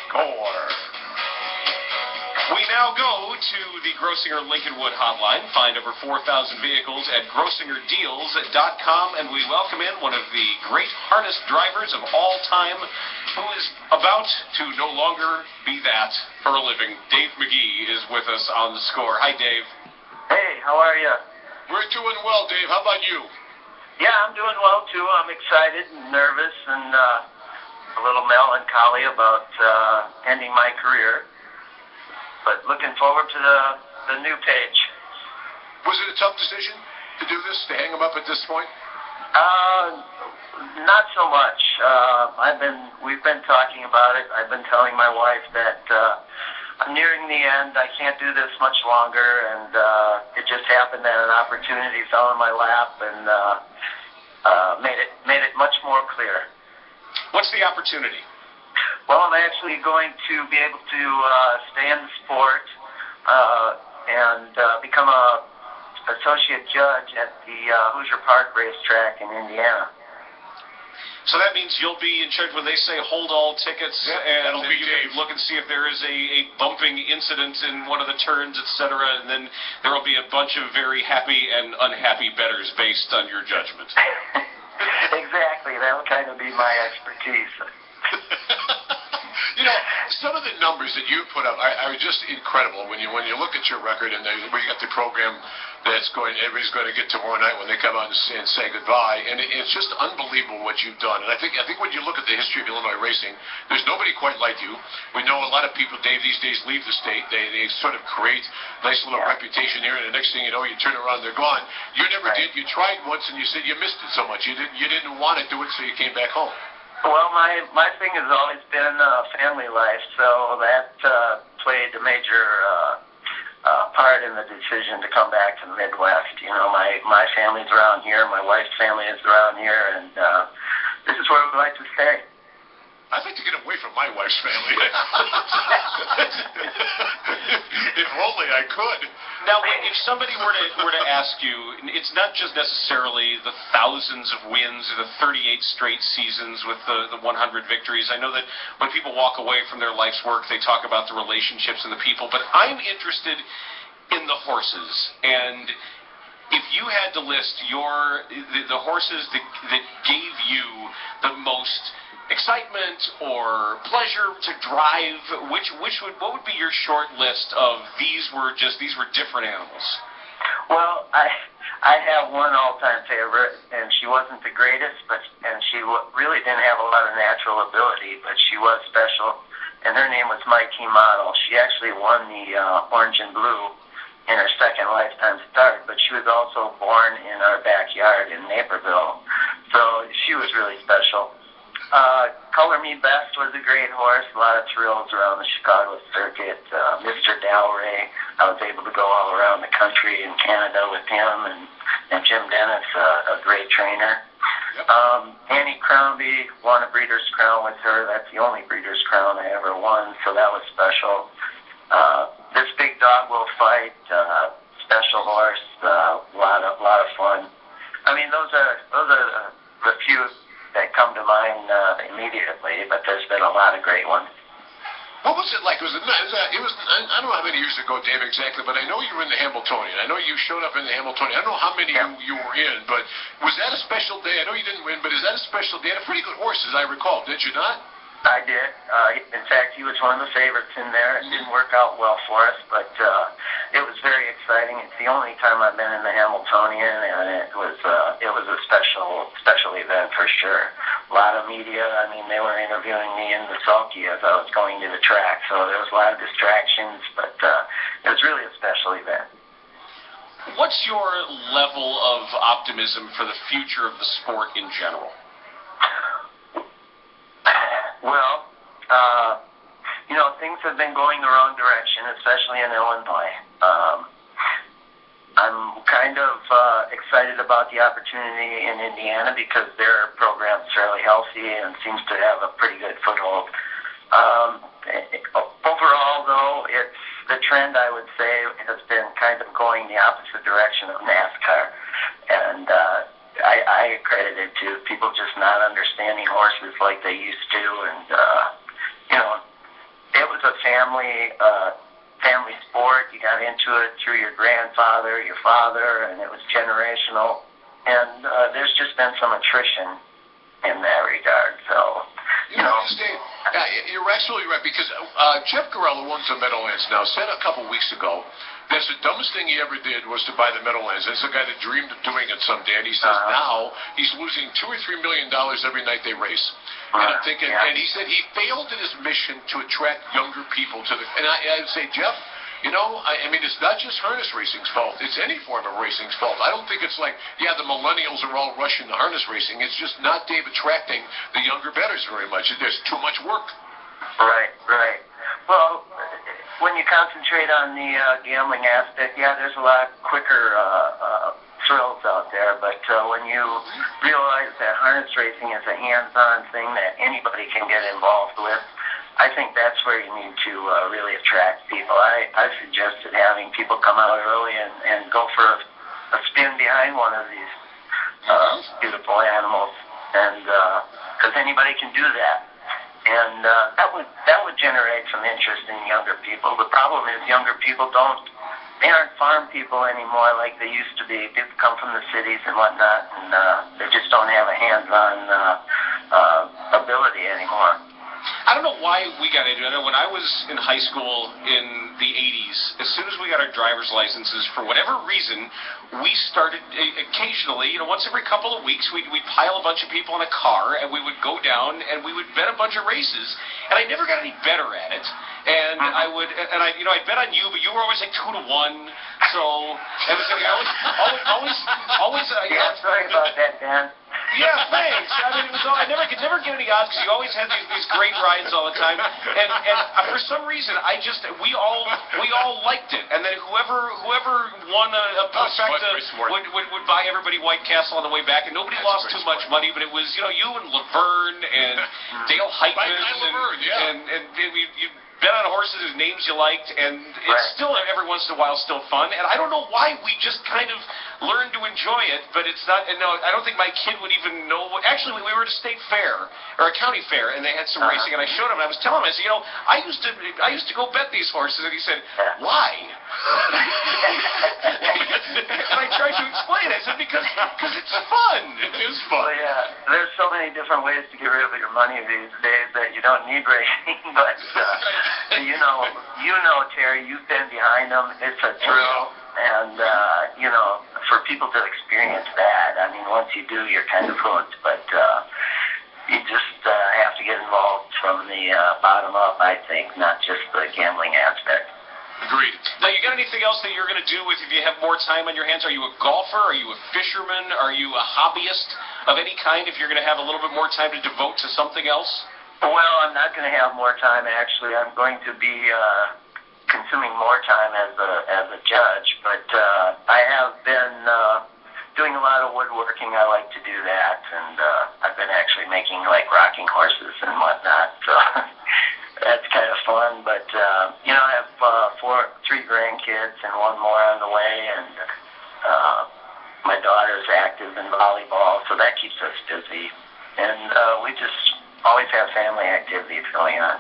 score. We now go to the Grossinger Lincolnwood hotline. Find over 4,000 vehicles at GrossingerDeals.com, and we welcome in one of the great harness drivers of all time, who is about to no longer be that for a living. Dave Magee is with us on the score. Hi, Dave. Hey, how are you? We're doing well, Dave. How about you? Yeah, I'm doing well, too. I'm excited and nervous and a little melancholy about ending my career. But looking forward to the new page. Was it a tough decision to do this, to hang him up at this point? Not so much. We've been talking about it. I've been telling my wife that I'm nearing the end. I can't do this much longer, and it just happened that an opportunity fell in my lap and made it much more clear. What's the opportunity? Well, I'm actually going to be able to stay in the sport and become a associate judge at the Hoosier Park racetrack in Indiana. So that means you'll be in charge when they say hold all tickets, and that'll be Dave. Look and see if there is a bumping incident in one of the turns, etc., and then there will be a bunch of very happy and unhappy bettors based on your judgment. Exactly. That would kind of be my expertise. You know, some of the numbers that you put up are just incredible when you look at your record, and we got the program that's everybody's going to get tomorrow night when they come out and say goodbye, and it's just unbelievable what you've done. And I think when you look at the history of Illinois racing, there's nobody quite like you. We know a lot of people, Dave, these days leave the state. They sort of create a nice little reputation here, and the next thing you know, you turn around, they're gone. You never did. You tried once, and you said you missed it so much. You didn't want to do it, so you came back home. Well, my thing has always been family life, so that played a major part in the decision to come back to the Midwest. You know, my family's around here, my wife's family is around here, and this is where we like to stay. I'd like to get away from my wife's family. If only I could. Now, if somebody were to ask you, it's not just necessarily the thousands of wins or the 38 straight seasons with the 100 victories. I know that when people walk away from their life's work, they talk about the relationships and the people, but I'm interested in the horses. And if you had to list the horses that gave you the most excitement or pleasure to drive, what would be your short list of these were different animals? Well, I have one all-time favorite, and she wasn't the greatest, and she really didn't have a lot of natural ability, but she was special, and her name was Magee. She actually won the Orange and Blue in her second lifetime start, but she was also born in our backyard in Naperville, so she was really special. Color Me Best was a great horse. A lot of thrills around the Chicago circuit. Mr. Dalray, I was able to go all around the country and Canada with him, and Jim Dennis, a great trainer. Annie Crombie won a Breeders' Crown with her. That's the only Breeders' Crown I ever won, so that was special. This Big Dog Will Fight, special horse, a lot of fun. I mean, those are the few that come to mind immediately, but there's been a lot of great ones. What was it like? It was I don't know how many years ago, Dave, exactly, but I know you were in the Hamiltonian. I know you showed up in the Hamiltonian. I don't know how many you were in, but was that a special day? I know you didn't win, but is that a special day? You had a pretty good horse, as I recall, did you not? I did. In fact, he was one of the favorites in there. It didn't work out well for us, but it was very exciting. It's the only time I've been in the Hamiltonian, and it was a special event for sure. A lot of media. I mean, they were interviewing me in the sulky as I was going to the track, so there was a lot of distractions, but it was really a special event. What's your level of optimism for the future of the sport in general? Well, things have been going the wrong direction, especially in Illinois. I'm kind of excited about the opportunity in Indiana because their program's fairly healthy and seems to have a pretty good foothold. Overall, though, the trend, I would say, has been kind of going the opposite direction of NASCAR. And I credit it to people just not understanding horses like they used to, and family sport. You got into it through your grandfather, your father, and it was generational. And there's just been some attrition in that regard. So, Dave, you're absolutely right, because Jeff Gorell, who owns the Meadowlands now, said a couple weeks ago that's the dumbest thing he ever did was to buy the Meadowlands. That's the guy that dreamed of doing it someday, and he says now he's losing $2 or $3 million every night they race. And I'm thinking, and he said he failed in his mission to attract younger people to the. And I would say, Jeff, I mean, it's not just harness racing's fault. It's any form of racing's fault. I don't think it's like, the millennials are all rushing to harness racing. It's just not, Dave, attracting the younger bettors very much. There's too much work. Right. Well, when you concentrate on the gambling aspect, there's a lot quicker thrills out there. But when you realize that harness racing is a hands-on thing that anybody can get involved with, I think that's where you need to really attract people. I suggested having people come out early and go for a spin behind one of these beautiful animals, and because anybody can do that, and that would generate some interest in younger people. The problem is younger people they aren't farm people anymore like they used to be. People come from the cities and whatnot, and they just don't have a hands-on ability anymore. I don't know why we got into it. When I was in high school in the 80s, as soon as we got our driver's licenses, for whatever reason, we started occasionally, once every couple of weeks, we'd pile a bunch of people in a car, and we would go down, and we would bet a bunch of races. And I never got any better at it. And I'd bet on you, but you were always like 2-1. So, it was always. Yeah, sorry about that, Dan. Yeah, thanks. I mean, I could never get any odds because you always had these great rides all the time, and for some reason we all liked it, and then whoever won a perfecta would buy everybody White Castle on the way back, and nobody lost too much money, but it was you and Laverne and Dale Heitman and you bet on horses whose names you liked, and it's still every once in a while still fun, and I don't know why we just kind of learned to enjoy it, but it's not. And no, I don't think my kid would even know. Actually, we were at a state fair or a county fair, and they had some racing, and I showed him. And I was telling him, I said, I used to go bet these horses, and he said, why? And I tried to explain. I said because it's fun. It is fun. Well, yeah, there's so many different ways to get rid of your money these days that you don't need racing, but. Terry, you've been behind them. It's a thrill, and for people to experience that, I mean, once you do, you're kind of hooked. But you just have to get involved from the bottom up, I think, not just the gambling aspect. Agreed. Now, you got anything else that you're going to do if you have more time on your hands? Are you a golfer? Are you a fisherman? Are you a hobbyist of any kind? If you're going to have a little bit more time to devote to something else? Well, I'm not going to have more time, actually. I'm going to be consuming more time as a judge, but I have been doing a lot of woodworking. I like to do that, and I've been actually making, rocking horses and whatnot, so that's kind of fun, but, I have 3 grandkids and 1 more on the way, and my daughter's active in volleyball, so that keeps us busy, and we just always have family activities going on.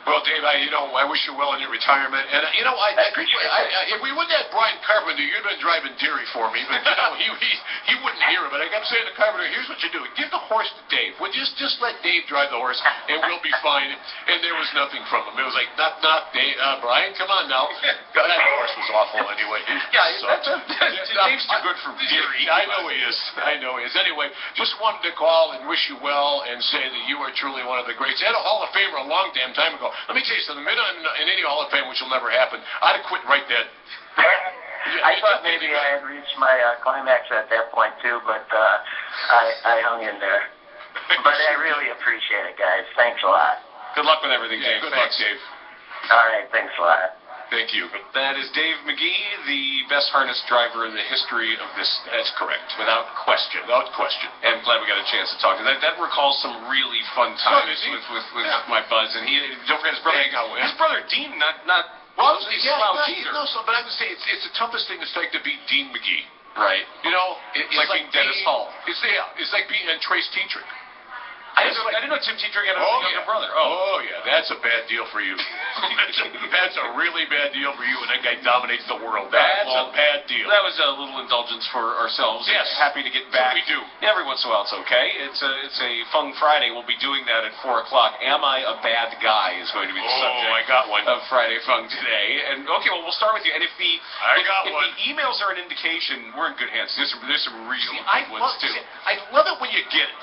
Well, Dave, I wish you well in your retirement. And, if we wouldn't have Brian Carpenter, you'd been driving Deary for me. But, he wouldn't hear it. But I kept saying to Carpenter, here's what you do. Give the horse to Dave. Well, just let Dave drive the horse, and we'll be fine. And there was nothing from him. It was like, not Dave. Brian, come on now. God, that horse was awful anyway. Dave's too good for Deary. I know he is. Anyway, just wanted to call and wish you well and say that you are truly one of the greats. I had a Hall of Famer a long damn time ago. Let me tell you something. In any Hall of Fame, which will never happen, I'd have quit right then. I thought maybe I had reached my climax at that point, too, but I hung in there. But I really appreciate it, guys. Thanks a lot. Good luck with everything, Dave. Good luck, Dave. All right. Thanks a lot. Thank you. That is Dave Magee, the best harness driver in the history of this. That's correct, without question. Without question. And I'm glad we got a chance to talk. That recalls some really fun times with my buzz. And don't forget his brother Dean, not. Well, but I'm going to say it's the toughest thing it's like to beat Dean Magee. Right. It's like being Dennis Hall. It's like being Trace Tetrick. I didn't know Tim Tetrick had a younger brother. Oh, yeah, that's a bad deal for you. That's a really bad deal for you when that guy dominates the world. That's a bad deal. That was a little indulgence for ourselves. Yes. Happy to get back. We do. Every once in a while it's okay. It's a Fun Friday. We'll be doing that at 4 o'clock. Am I a bad guy is going to be the subject I got one. of Friday Fun today. And okay, well, we'll start with you. And if the emails are an indication, we're in good hands. There's some real good ones too. I love it when you get it.